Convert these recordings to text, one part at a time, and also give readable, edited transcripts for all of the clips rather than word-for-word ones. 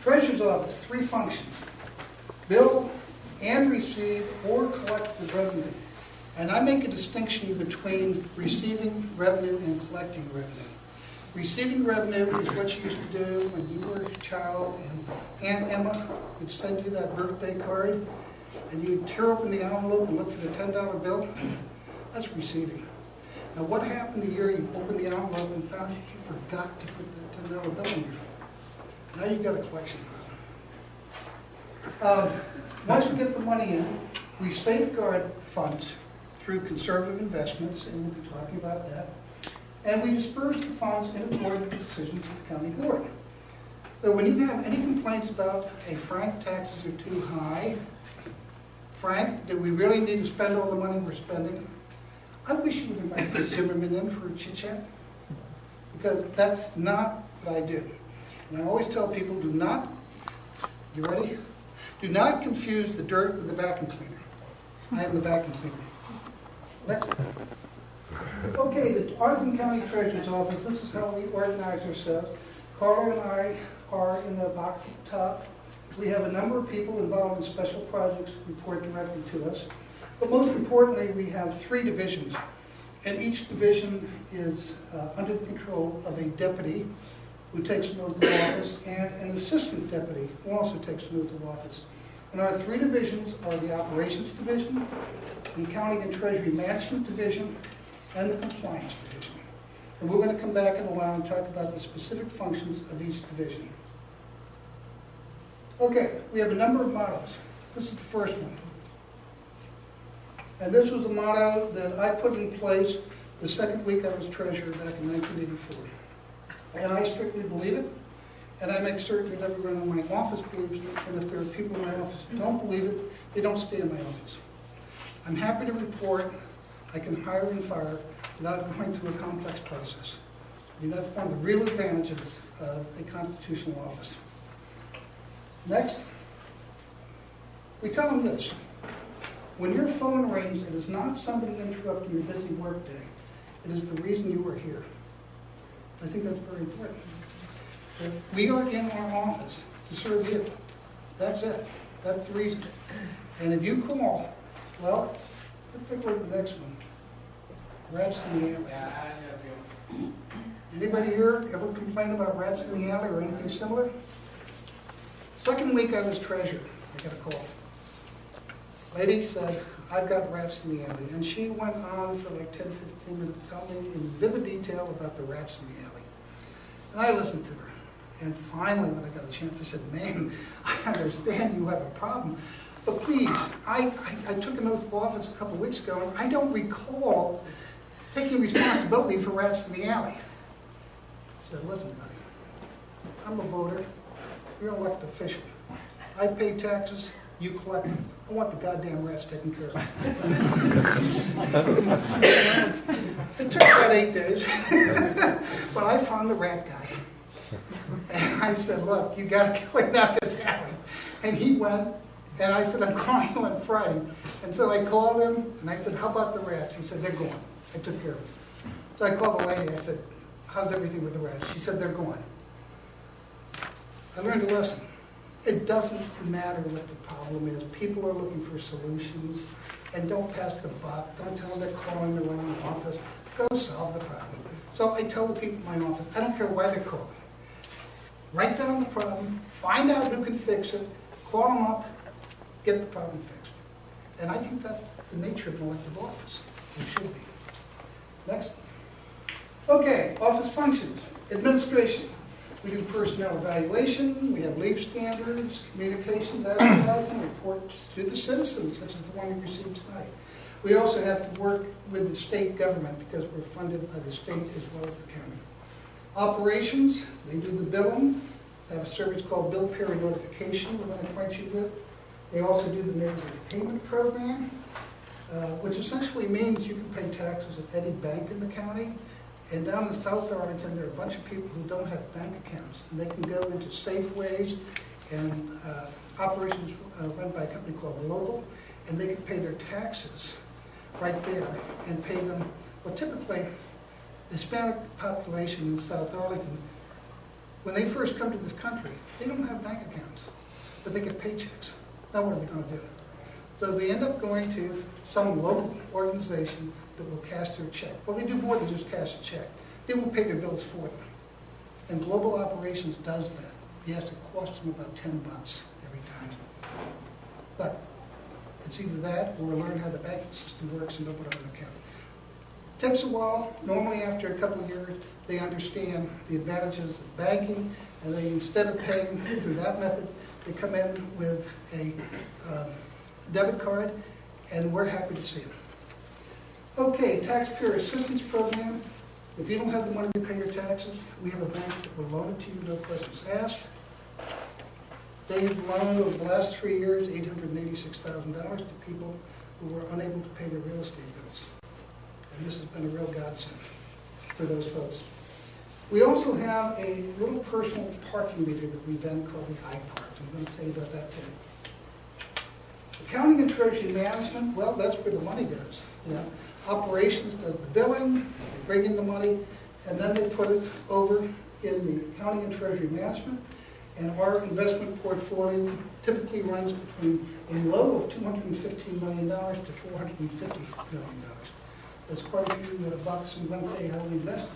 Treasurer's Office, 3 functions: bill and receive or collect the revenue. And I make a distinction between receiving revenue and collecting revenue. Receiving revenue is what you used to do when you were a child and Aunt Emma would send you that birthday card and you'd tear open the envelope and look for the $10 bill. That's receiving. Now what happened the year you opened the envelope and found you forgot to put the $10 bill in there? Now you've got a collection problem. Once we get the money in, we safeguard funds through conservative investments, and we'll be talking about that. And we disperse the funds in accordance with the decisions of the county board. So when you have any complaints about, hey, Frank, taxes are too high, Frank, do we really need to spend all the money we're spending? I wish you would invite the Zimmerman in for a chit-chat, because that's not what I do. And I always tell people, do not, you ready? Do not confuse the dirt with the vacuum cleaner. I am the vacuum cleaner. Next. Okay, the Arlington County Treasurer's Office, this is how we organize ourselves. Carla and I are in the box at the top. We have a number of people involved in special projects who report directly to us. But most importantly, we have 3 divisions. And each division is under the control of a deputy who takes an oath of office and an assistant deputy who also takes an oath of office. And our 3 divisions are the Operations Division, the Accounting and Treasury Management Division, and the Compliance Division. And we're going to come back in a while and talk about the specific functions of each division. Okay, we have a number of mottos. This is the first one. And this was a motto that I put in place the second week I was treasurer back in 1984. And I strictly believe it, and I make certain that everyone in my office believes it, and if there are people in my office who don't believe it, they don't stay in my office. I'm happy to report I can hire and fire without going through a complex process. I mean, that's one of the real advantages of a constitutional office. Next, we tell them this. When your phone rings, it is not somebody interrupting your busy workday. It is the reason you are here. I think that's very important. That we are in our office to serve you. That's it. That's the reason. And if you call, well, let's take a look at the next one. Rats in the alley. Anybody here ever complain about rats in the alley or anything similar? Second week I was treasurer, I got a call. Lady said, I've got rats in the alley. And she went on for like 10, 15 minutes telling me in vivid detail about the rats in the alley. And I listened to her. And finally, when I got a chance, I said, ma'am, I understand you have a problem. But please, I took an oath of office a couple of weeks ago, and I don't recall taking responsibility for rats in the alley. I said, listen, buddy, I'm a voter. You're an elected official. I pay taxes, you collect them. I want the goddamn rats taken care of. It took about 8 days, but I found the rat guy. And I said, look, you got to clean out this alley. And he went, and I said, I'm calling you on Friday. And so I called him, and I said, how about the rats? He said, they're gone. I took care of them. So I called the lady, I said, how's everything with the rats? She said, they're gone. I learned a lesson. It doesn't matter what the problem is. People are looking for solutions, and don't pass the buck. Don't tell them they're calling the wrong office. Go solve the problem. So I tell the people in my office, I don't care why they're calling. Write down the problem, find out who can fix it, call them up, get the problem fixed. And I think that's the nature of an elective office. It should be. Next. Okay, office functions. Administration. We do personnel evaluation, we have leave standards, communications, advertising, reports to the citizens, such as the one you received tonight. We also have to work with the state government because we're funded by the state as well as the county. Operations, they do the billing. They have a service called bill period notification we're going to acquaint you with. They also do the neighborhood payment program, which essentially means you can pay taxes at any bank in the county. And down in South Arlington, there are a bunch of people who don't have bank accounts, and they can go into Safeways and operations run by a company called Global, and they can pay their taxes right there and pay them. Well, typically, the Hispanic population in South Arlington When they first come to this country, they don't have bank accounts, but they get paychecks. Now what are they going to do? So they end up going to some local organization that will cash their check. Well, they do more than just cash a check. They will pay their bills for them. And Global Operations does that. Yes, it costs them about $10 every time. But it's either that or learn how the banking system works and open up an account. Takes a while. Normally after a couple of years, they understand the advantages of banking, and they, instead of paying through that method, they come in with a debit card, and we're happy to see them. Okay, Taxpayer Assistance Program. If you don't have the money to pay your taxes, we have a bank that will loan it to you, no questions asked. They've loaned over the last 3 years $886,000 to people who were unable to pay their real estate bills. And this has been a real godsend for those folks. We also have a little personal parking meter that we then call the iParks. I'm going to tell you about that today. Accounting and Treasury Management, well, that's where the money goes. You know, operations does the billing, they bring in the money, and then they put it over in the Accounting and Treasury Management. And our investment portfolio typically runs between a low of $215 million to $450 million. That's quite a few bucks, and we're going to tell you how we invest it.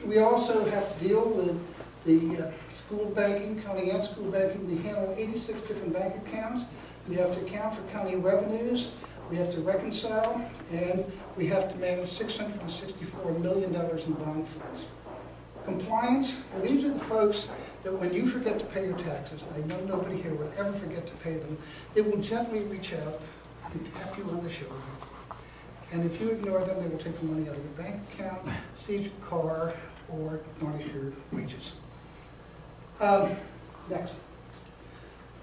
We also have to deal with the school banking, county and school banking. We handle 86 different bank accounts. We have to account for county revenues. We have to reconcile, and we have to manage $664 million in bond funds. Compliance, well, these are the folks that when you forget to pay your taxes, and I know nobody here would ever forget to pay them, they will gently reach out and tap you on the shoulder. And if you ignore them, they will take the money out of your bank account, seize your car, or garnish your wages. Next.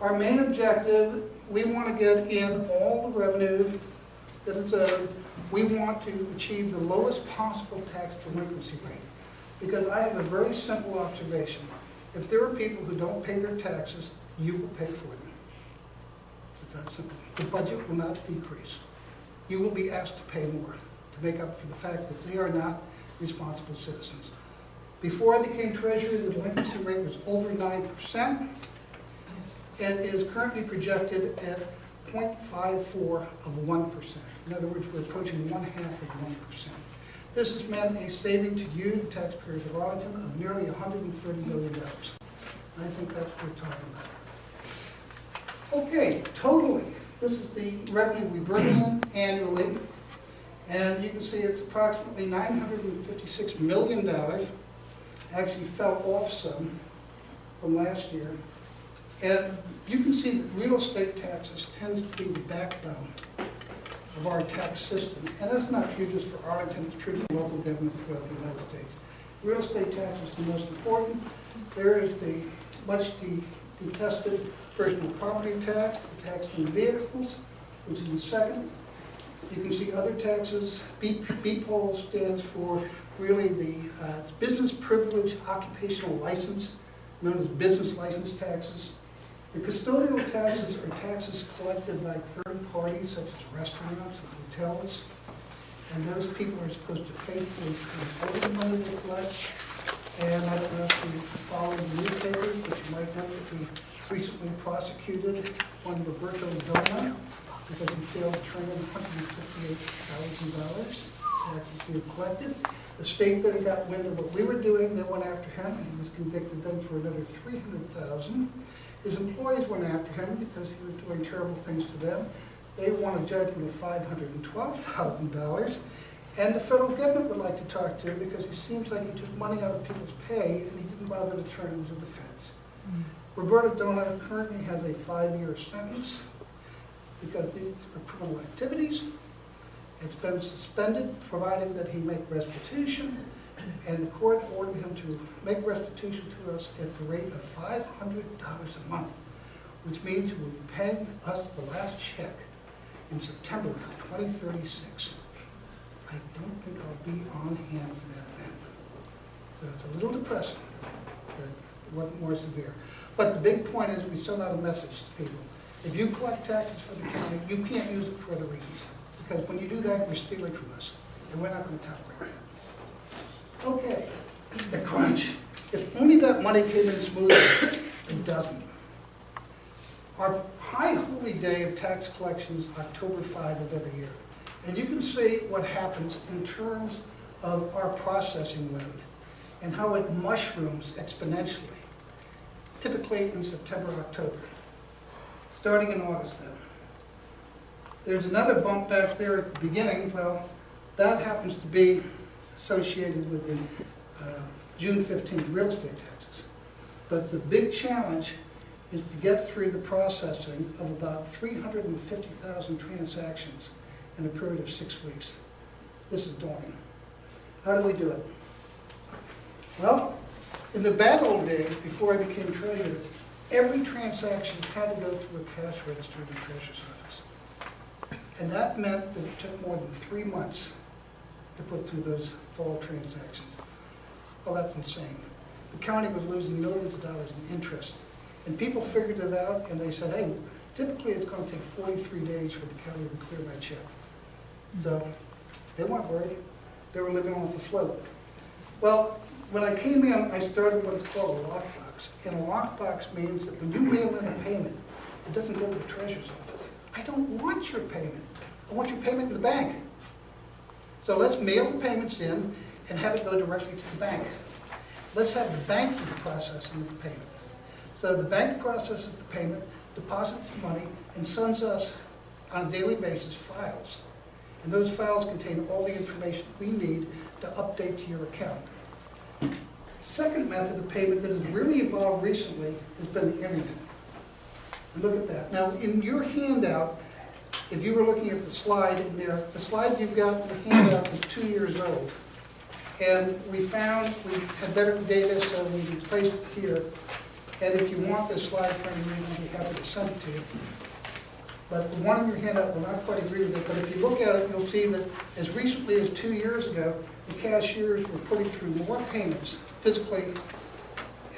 Our main objective, we want to get in all the revenue that is owed. We want to achieve the lowest possible tax delinquency rate. Because I have a very simple observation. If there are people who don't pay their taxes, you will pay for them. It's that simple. The budget will not decrease. You will be asked to pay more to make up for the fact that they are not responsible citizens. Before I became treasurer, the delinquency rate was over 9%. And is currently projected at 0.54 of 1%. In other words, we're approaching 1/2 of 1%. This has meant a saving to you, the taxpayers of Arlington, of nearly $130 million. I think that's worth talking about. Okay, totally. This is the revenue we bring in annually. And you can see it's approximately $956 million. Actually fell off some from last year. And you can see that real estate taxes tends to be the backbone of our tax system. And that's not true just for Arlington, it's true for local government throughout the United States. Real estate tax is the most important. There is the much detested personal property tax, the tax on vehicles, which is the second. You can see other taxes. BPOL stands for really the business privilege occupational license, known as business license taxes. The custodial taxes are taxes collected by third parties, such as restaurants and hotels, and those people are supposed to faithfully pay the money they collect. And I don't know if you follow the newspapers, but you might know that we recently prosecuted one Roberto Dona because he failed to turn in $158,000 taxes he had collected. The state then got wind of what we were doing. They went after him, and he was convicted then for another $300,000. His employees went after him because he was doing terrible things to them. They won a judgment of $512,000. And the federal government would like to talk to him because he seems like he took money out of people's pay and he didn't bother to turn him to the feds. Roberto Dona currently has a 5-year sentence because these are criminal activities. It's been suspended, provided that he make restitution, and the court ordered him to make restitution to us at the rate of $500 a month, which means he will be paying us the last check in September of 2036. I don't think I'll be on hand for that event. So it's a little depressing, but it wasn't more severe. But the big point is we send out a message to people. If you collect taxes for the county, you can't use it for other reasons. Because when you do that, you're stealing from us. And we're not going to tolerate that. Okay, the crunch. If only that money came in smoothly, it doesn't. Our high holy day of tax collection is October 5 of every year. And you can see what happens in terms of our processing load and how it mushrooms exponentially, typically in September, October, starting in August then. There's another bump back there at the beginning. Well, that happens to be associated with the June 15th real estate taxes. But the big challenge is to get through the processing of about 350,000 transactions in a period of 6 weeks. This is daunting. How do we do it? Well, in the bad old days, before I became treasurer, every transaction had to go through a cash register in the treasurer's office. And that meant that it took more than 3 months to put through those fall transactions. Well, that's insane. The county was losing millions of dollars in interest. And people figured it out, and they said, hey, typically it's going to take 43 days for the county to clear my check. So they weren't worried. They were living off the float. Well, when I came in, I started what's called a lockbox. And a lockbox means that when you mail in a payment, it doesn't go to the treasurer's office. I don't want your payment. I want your payment to the bank. So let's mail the payments in and have it go directly to the bank. Let's have the bank do the processing of the payment. So the bank processes the payment, deposits the money, and sends us on a daily basis files. And those files contain all the information we need to update to your account. Second method of payment that has really evolved recently has been the internet. And look at that. Now, in your handout, if you were looking at the slide in there, the slide you've got in the handout is 2 years old. And we found we had better data, so we replaced it here. And if you want this slide for any reason, I'd be happy to send it to you. But the one in your handout will not quite agree with it. But if you look at it, you'll see that as recently as 2 years ago, the cashiers were putting through more payments physically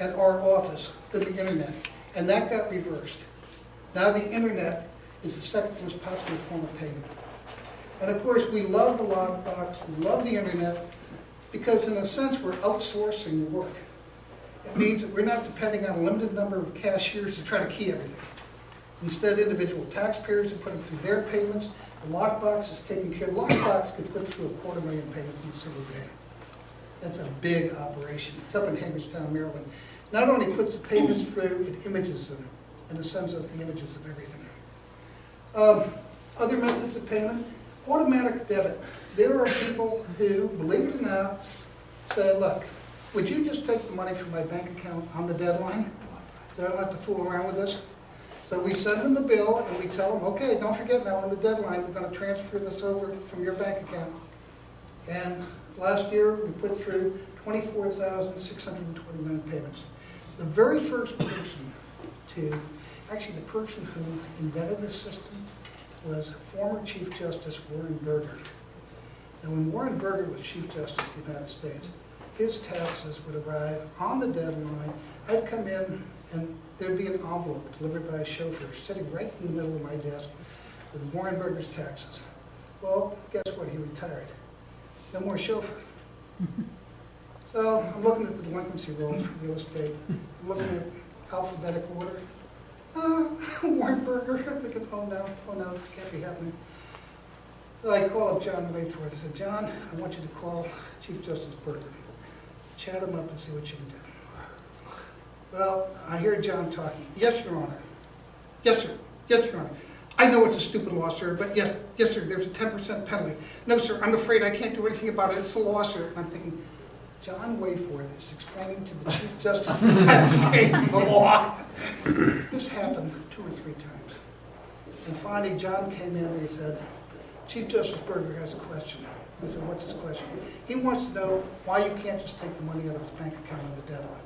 at our office than the internet. And that got reversed. Now the internet is the second most popular form of payment. And of course, we love the lockbox, we love the internet, because in a sense, we're outsourcing the work. It means that we're not depending on a limited number of cashiers to try to key everything. Instead, individual taxpayers are putting through their payments. The lockbox is taking care. The lockbox could put through 250,000 payments in a single day. That's a big operation. It's up in Hagerstown, Maryland. Not only puts the payments through, it images them, and it sends us the images of everything. Other methods of payment, automatic debit. There are people who, believe it or not, say, look, would you just take the money from my bank account on the deadline so I don't have to fool around with this? So we send them the bill and we tell them, okay, don't forget now on the deadline, we're going to transfer this over from your bank account. And last year we put through 24,629 payments. The very first person actually the person who invented this system was former Chief Justice Warren Burger. Now when Warren Burger was Chief Justice of the United States, his taxes would arrive on the deadline. I'd come in and there'd be an envelope delivered by a chauffeur sitting right in the middle of my desk with Warren Burger's taxes. Well, guess what? He retired. No more chauffeur. So I'm looking at the delinquency rolls for real estate. I'm looking at alphabetic order. Warren Burger. I'm thinking, oh no, this can't be happening. So I call up John Wayforth. I said, John, I want you to call Chief Justice Burger. Chat him up and see what you can do. Well, I hear John talking. Yes, Your Honor. Yes, sir. Yes, Your Honor. I know it's a stupid law, sir, but yes, sir, there's a 10% penalty. No, sir, I'm afraid I can't do anything about it. It's a law, sir. And I'm thinking, John Wayforth is explaining to the Chief Justice of the United States the law. This happened 2 or 3 times. And finally, John came in and he said, Chief Justice Burger has a question. I said, what's his question? He wants to know why you can't just take the money out of his bank account on the deadline.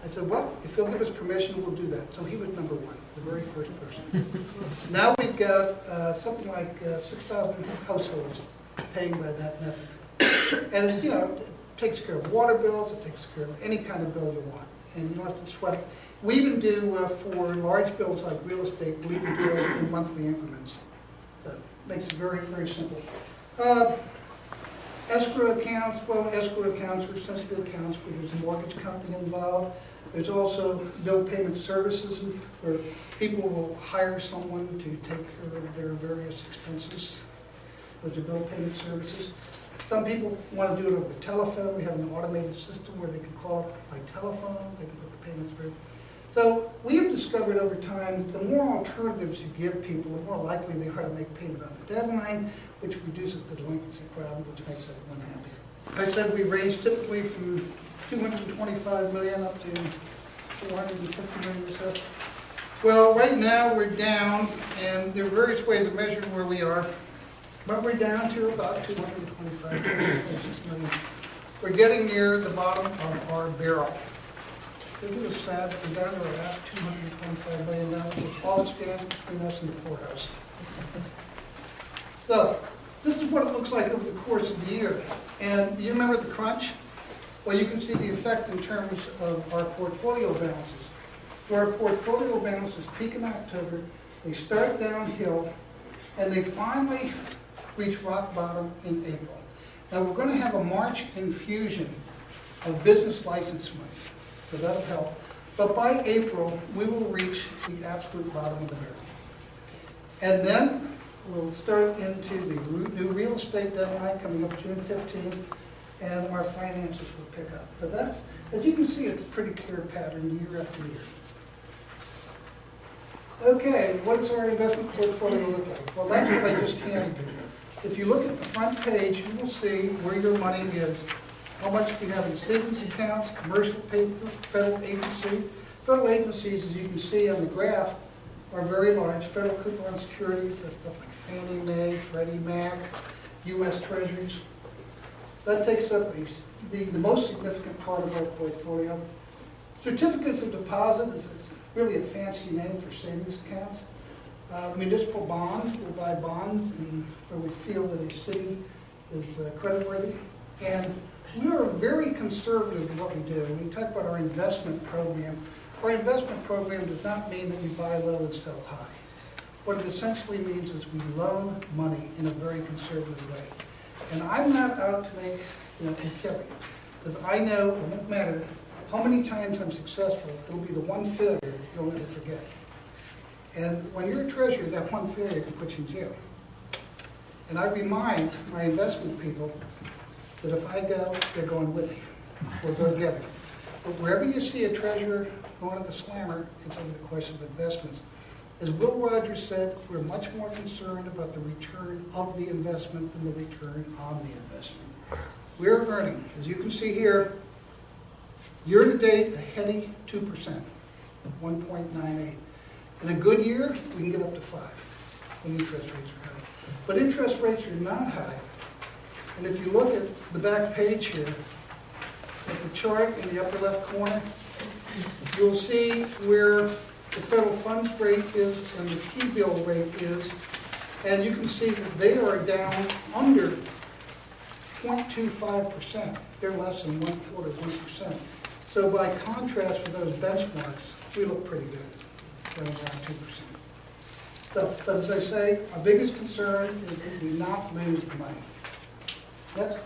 I said, well, if he'll give us permission, we'll do that. So he was number 1, the very first person. Now we've got something like 6,000 households paying by that method. And, you know, it takes care of water bills, it takes care of any kind of bill you want. And you don't have to sweat it. We even do, for large bills like real estate, we even do it in monthly increments. So it makes it very, very simple. Escrow accounts, well, escrow accounts are essentially accounts where there's a mortgage company involved. There's also bill payment services where people will hire someone to take care of their various expenses. Those are bill payment services. Some people want to do it over the telephone. We have an automated system where they can call up by telephone, they can put the payments through. So we have discovered over time, the more alternatives you give people, the more likely they are to make payment on the deadline, which reduces the delinquency problem, which makes everyone happy. I said we range typically from 225 million up to 450 million or so. Well, right now we're down, and there are various ways of measuring where we are, but we're down to about 225, 226 million. We're getting near the bottom of our barrel. Isn't it sad that we're down to about $225 million, which all stands between us and the poorhouse. So, this is what it looks like over the course of the year. And you remember the crunch? Well, you can see the effect in terms of our portfolio balances. So our portfolio balances peak in October, they start downhill, and they finally reach rock bottom in April. Now we're going to have a March infusion of business license money, so that'll help. But by April, we will reach the absolute bottom of the barrel. And then we'll start into the new real estate deadline coming up June 15th, and our finances will pick up. But that's, as you can see, it's a pretty clear pattern year after year. Okay, what does our investment portfolio look like? Well, that's what I just handed you. If you look at the front page, you will see where your money is, how much we have in savings accounts, commercial paper, federal agency. Federal agencies, as you can see on the graph, are very large. Federal coupon securities, that's stuff like Fannie Mae, Freddie Mac, U.S. Treasuries. That takes up the most significant part of our portfolio. Certificates of deposit is really a fancy name for savings accounts. Municipal bonds, we'll buy bonds where we feel that a city is creditworthy. And we are very conservative in what we do. When we talk about our investment program does not mean that we buy low and sell high. What it essentially means is we loan money in a very conservative way. And I'm not out to make a killing, because I know it won't matter how many times I'm successful, it'll be the one failure you'll never forget. And when you're a treasurer, that one failure can put you in jail. And I remind my investment people that if I go, they're going with me. We'll go together. But wherever you see a treasurer going at the slammer, it's over the question of investments. As Will Rogers said, we're much more concerned about the return of the investment than the return on the investment. We're earning, as you can see here, year to date, a heady 2%, 1.98. In a good year, we can get up to 5 when interest rates are high. But interest rates are not high. And if you look at the back page here, at the chart in the upper left corner, you'll see where the federal funds rate is and the T-bill rate is. And you can see that they are down under 0.25%. They're less than 1/4%. So by contrast with those benchmarks, we look pretty good. Around 2%. But as I say, our biggest concern is that we not lose the money. Next.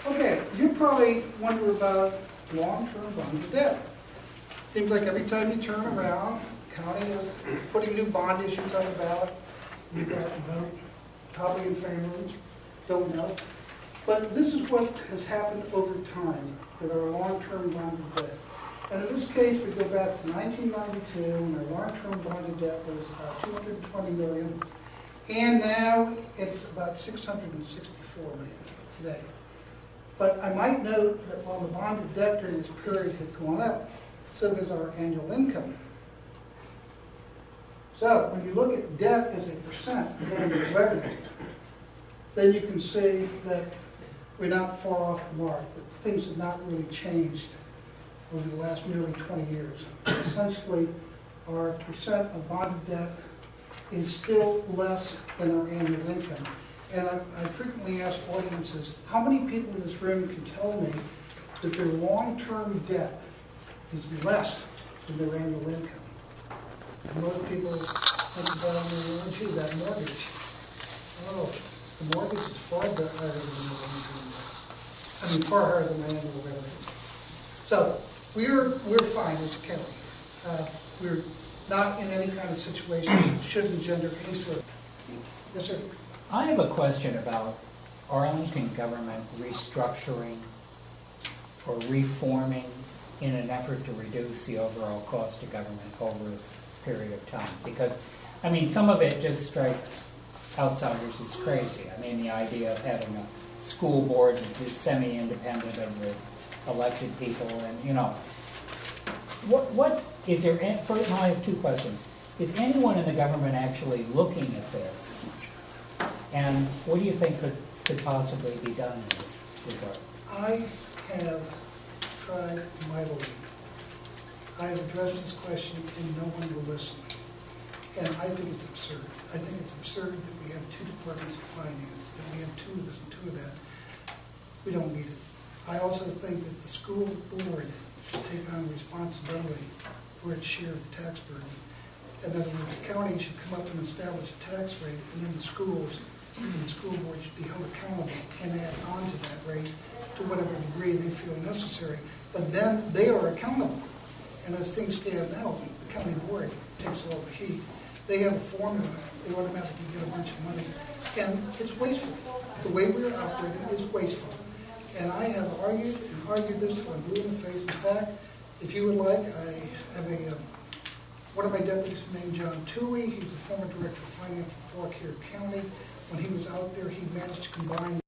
Okay, you probably wonder about long-term bond debt. Seems like every time you turn around, the county is putting new bond issues on the ballot. You've got to vote, probably in favor of it, don't know. But this is what has happened over time with our long-term bond debt. And in this case, we go back to 1992, when our long-term bond debt was about $220 million, and now it's about $664 million today. But I might note that while the bond debt during this period has gone up, so does our annual income. So when you look at debt as a percent of annual revenue, then you can see that we're not far off the mark, that things have not really changed over the last nearly 20 years. Essentially, our percent of bonded debt is still less than our annual income. And I frequently ask audiences, how many people in this room can tell me that their long-term debt is less than their annual income? And most people think about, gee, that mortgage. Oh, The mortgage is far higher than far higher than my annual benefit. So we're fine as a county. We're not in any kind of situation that should engender any sort of. Yes, sir. I have a question about Arlington government restructuring or reforming in an effort to reduce the overall cost of government over a period of time. Because, I mean, some of it just strikes outsiders as crazy. I mean, the idea of having a school board that's just semi-independent of the elected people, and, you know, what is there, first, I have two questions. Is anyone in the government actually looking at this? And what do you think could possibly be done in this regard? I have tried mightily. I have addressed this question and no one will listen. And I think it's absurd. I think it's absurd that we have two departments of finance, that we have two of this and two of that. We don't need it. I also think that the school board should take on responsibility for its share of the tax burden. In other words, the county should come up and establish a tax rate, and then the schools and the school board should be held accountable and add on to that rate to whatever degree they feel necessary. But then they are accountable. And as things stand now, the county board takes all the heat. They have a formula. They automatically get a bunch of money. And it's wasteful. The way we're operating is wasteful. And I have argued and argued this till I'm blue in the face. In fact, if you would like, I have one of my deputies named John Toohey. He's the former director of finance for Fauquier County. When he was out there, he managed to combine